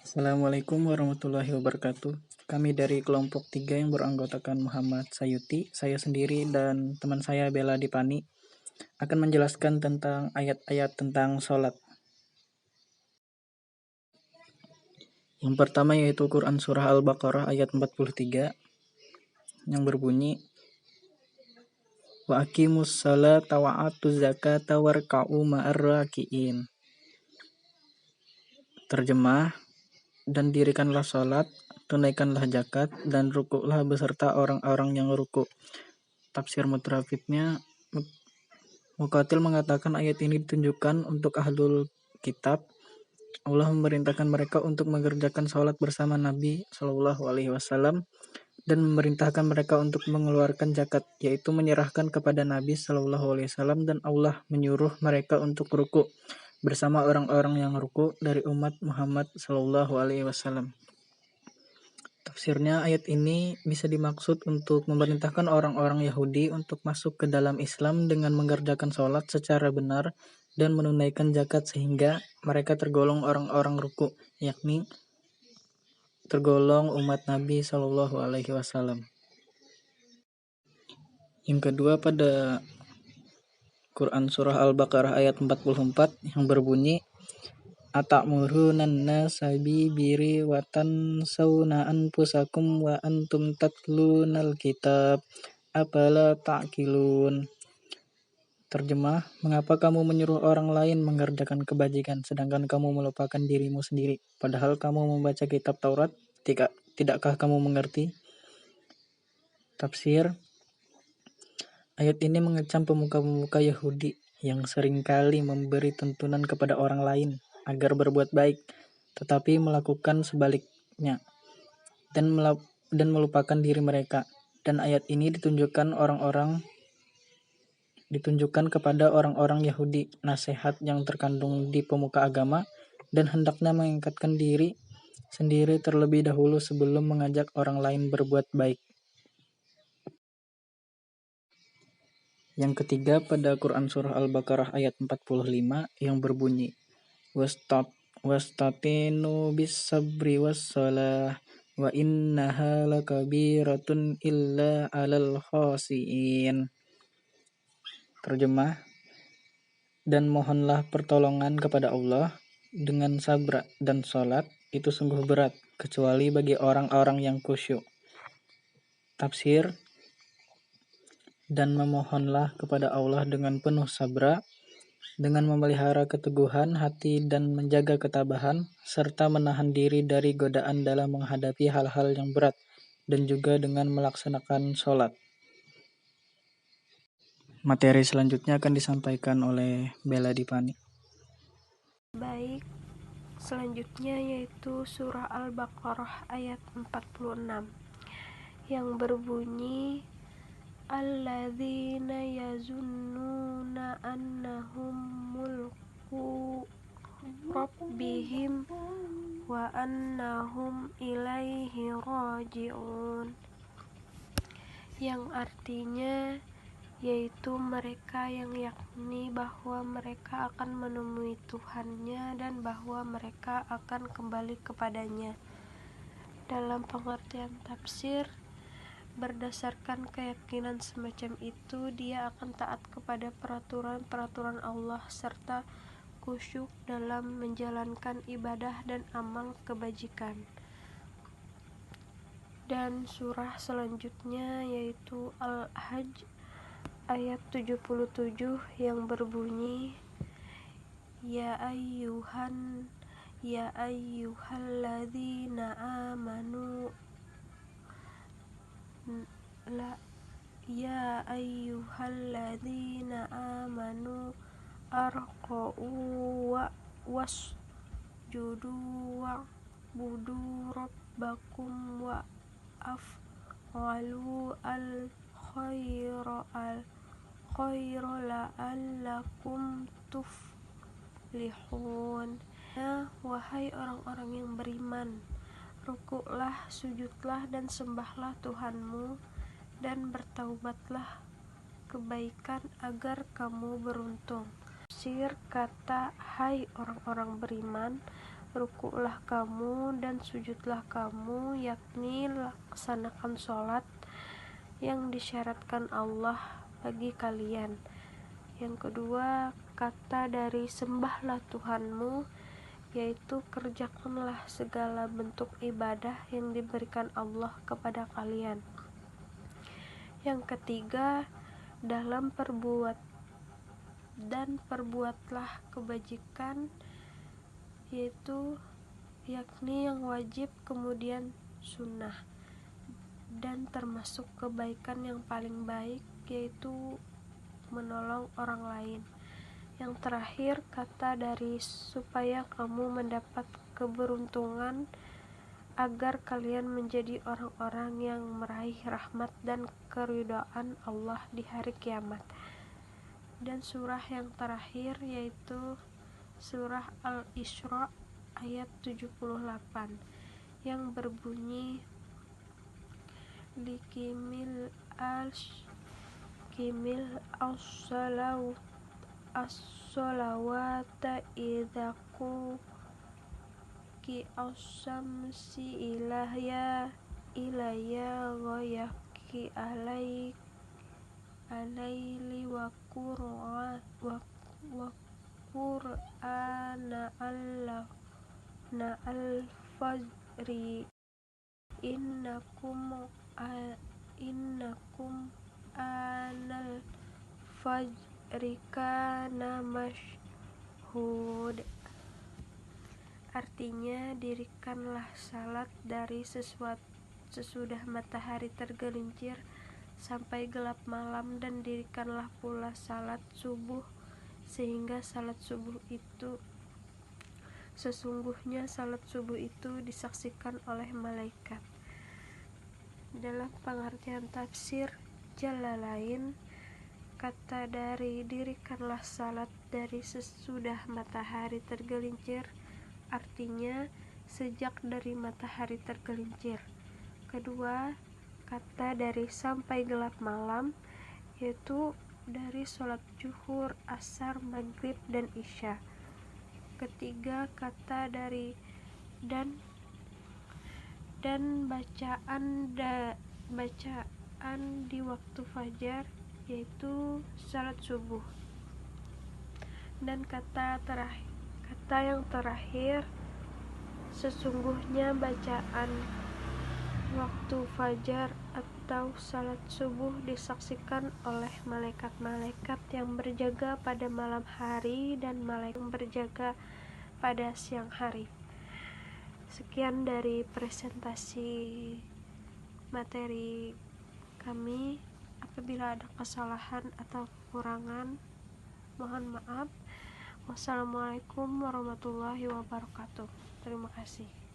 Assalamualaikum warahmatullahi wabarakatuh. Kami dari kelompok 3 yang beranggotakan Muhammad Sayuti, saya sendiri dan teman saya Bella Dipani akan menjelaskan tentang ayat-ayat tentang sholat. Yang pertama yaitu Quran Surah Al-Baqarah ayat 43 yang berbunyi Wa aqimus salata wa atuz zakata warka'u ma'ar raki'in. Terjemah, dan dirikanlah sholat, tunaikanlah zakat, dan rukuklah beserta orang-orang yang rukuk. Tafsir Mutrafidnya, Muqatil mengatakan ayat ini ditunjukkan untuk ahlul kitab. Allah memerintahkan mereka untuk mengerjakan sholat bersama Nabi Shallallahu Alaihi Wasallam dan memerintahkan mereka untuk mengeluarkan zakat, yaitu menyerahkan kepada Nabi Shallallahu Alaihi Wasallam, dan Allah menyuruh mereka untuk ruku bersama orang-orang yang ruku dari umat Muhammad Shallallahu Alaihi Wasallam. Tafsirnya, ayat ini bisa dimaksud untuk memerintahkan orang-orang Yahudi untuk masuk ke dalam Islam dengan mengerjakan sholat secara benar dan menunaikan zakat sehingga mereka tergolong orang-orang ruku, yakni tergolong umat Nabi Shallallahu Alaihi Wasallam. Yang kedua, pada Quran Surah Al-Baqarah ayat 44 yang berbunyi Atamuruna nasa bibiri wa tansawna anfusakum wa antum tatlunal kitab afala ta'qilun. Terjemah, mengapa kamu menyuruh orang lain mengerjakan kebajikan sedangkan kamu melupakan dirimu sendiri, padahal kamu membaca kitab Taurat? Tidakkah kamu mengerti? Tafsir, ayat ini mengecam pemuka-pemuka Yahudi yang seringkali memberi tuntunan kepada orang lain agar berbuat baik, tetapi melakukan sebaliknya dan melupakan diri mereka. Dan ayat ini ditunjukkan kepada orang-orang Yahudi, nasihat yang terkandung di pemuka agama, dan hendaknya mengangkatkan diri sendiri terlebih dahulu sebelum mengajak orang lain berbuat baik. Yang ketiga, pada Quran Surah Al-Baqarah ayat 45 yang berbunyi Wastatinu bis sabri wassalah wa innaha lakabiratun illa alal khasiin. Terjemah, dan mohonlah pertolongan kepada Allah dengan sabar dan sholat, itu sungguh berat kecuali bagi orang-orang yang khusyuk. Tafsir, dan memohonlah kepada Allah dengan penuh sabar, dengan memelihara keteguhan hati dan menjaga ketabahan, serta menahan diri dari godaan dalam menghadapi hal-hal yang berat, dan juga dengan melaksanakan sholat. Materi selanjutnya akan disampaikan oleh Bella Dipani. Baik, selanjutnya yaitu Surah Al-Baqarah ayat 46 yang berbunyi Alladzina yazunnuna annahum mulqu rabbihim wa annahum ilaihi raji'un, yang artinya yaitu mereka yang yakni bahwa mereka akan menemui Tuhannya dan bahwa mereka akan kembali kepadanya. Dalam pengertian tafsir, berdasarkan keyakinan semacam itu, dia akan taat kepada peraturan-peraturan Allah serta khusyuk dalam menjalankan ibadah dan amal kebajikan. Dan surah selanjutnya yaitu Al-Hajj ayat 77 yang berbunyi Ya ayyuhalladzina amanu arqa'u wasjudu wa'budu rabbakum wa af'alu al-khaira la'allakum tuflihun. Wahai orang-orang yang beriman, rukuklah, sujudlah, dan sembahlah Tuhanmu, dan bertaubatlah kebaikan agar kamu beruntung. Tafsir kata hai orang-orang beriman, rukuklah kamu dan sujudlah kamu, yakni laksanakan sholat yang disyaratkan Allah bagi kalian. Yang kedua, kata dari sembahlah Tuhanmu, yaitu kerjakanlah segala bentuk ibadah yang diberikan Allah kepada kalian. Yang ketiga, dalam perbuatlah kebajikan, yakni yang wajib kemudian sunnah, dan termasuk kebaikan yang paling baik yaitu menolong orang lain. Yang terakhir, kata dari supaya kamu mendapat keberuntungan agar kalian menjadi orang-orang yang meraih rahmat dan keridhaan Allah di hari kiamat. Dan surah yang terakhir yaitu surah Al-Isra ayat 78 yang berbunyi Likimil as-salawata idzaku ki as-samsi ilayya ghayaki alaili wa qur'ana al-fajri innakum anal fajri kana mashhud. Artinya, dirikanlah salat dari sesudah matahari tergelincir sampai gelap malam, dan dirikanlah pula salat subuh sehingga sesungguhnya salat subuh itu disaksikan oleh malaikat. Dalam pengertian tafsir Jalalain, kata dari dirikanlah salat dari sesudah matahari tergelincir artinya sejak dari matahari tergelincir. Kedua, kata dari sampai gelap malam yaitu dari sholat zuhur, asar, maghrib, dan isya. Ketiga, kata dari dan bacaan di waktu fajar yaitu salat subuh. Dan kata yang terakhir, sesungguhnya bacaan waktu fajar atau salat subuh disaksikan oleh malaikat-malaikat yang berjaga pada malam hari dan malaikat yang berjaga pada siang hari. Sekian dari presentasi materi kami. Apabila ada kesalahan atau kekurangan, mohon maaf. Wassalamualaikum warahmatullahi wabarakatuh. Terima kasih.